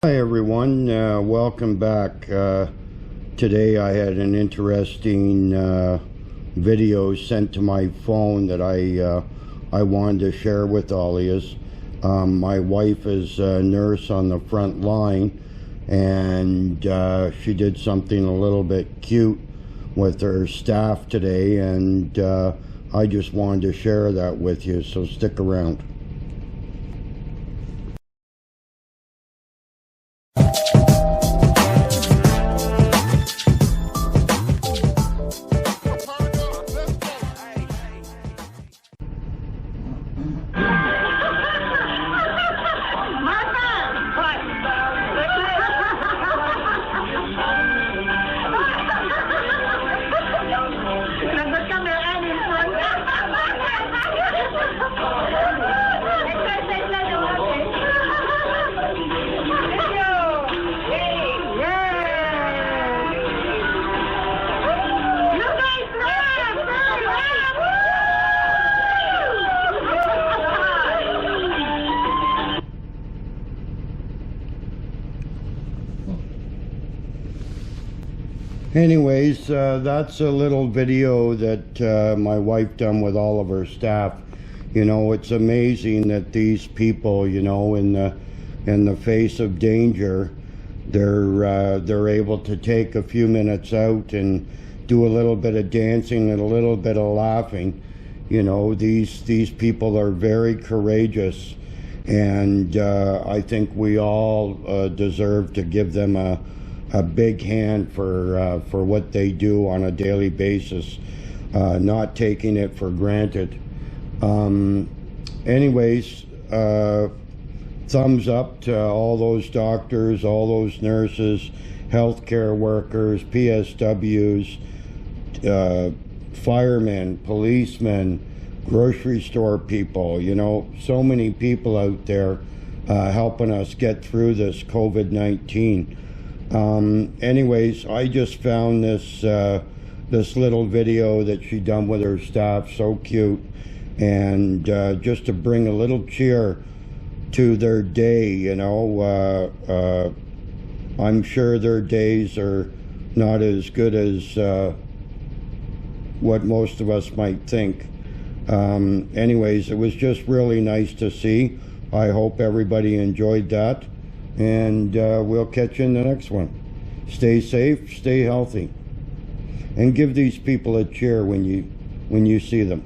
Hi everyone, welcome back. Today I had an interesting video sent to my phone that I wanted to share with all of you. My wife is a nurse on the front line, and she did something a little bit cute with her staff today, and I just wanted to share that with you, so stick around. Anyways, that's a little video that my wife done with all of her staff. You know, it's amazing that these people, you know, in the face of danger, they're able to take a few minutes out and do a little bit of dancing and a little bit of laughing. You know, these people are very courageous, and I think we all deserve to give them a big hand for what they do on a daily basis, not taking it for granted. Anyways, thumbs up to all those doctors, all those nurses, healthcare workers, PSWs, firemen, policemen, grocery store people. You know, so many people out there helping us get through this COVID-19. Anyways, I just found this this little video that she done with her staff, so cute, and just to bring a little cheer to their day. You know, I'm sure their days are not as good as what most of us might think. Anyways, it was just really nice to see. I hope everybody enjoyed that, and we'll catch you in the next one. Stay safe, stay healthy, and give these people a cheer when you see them.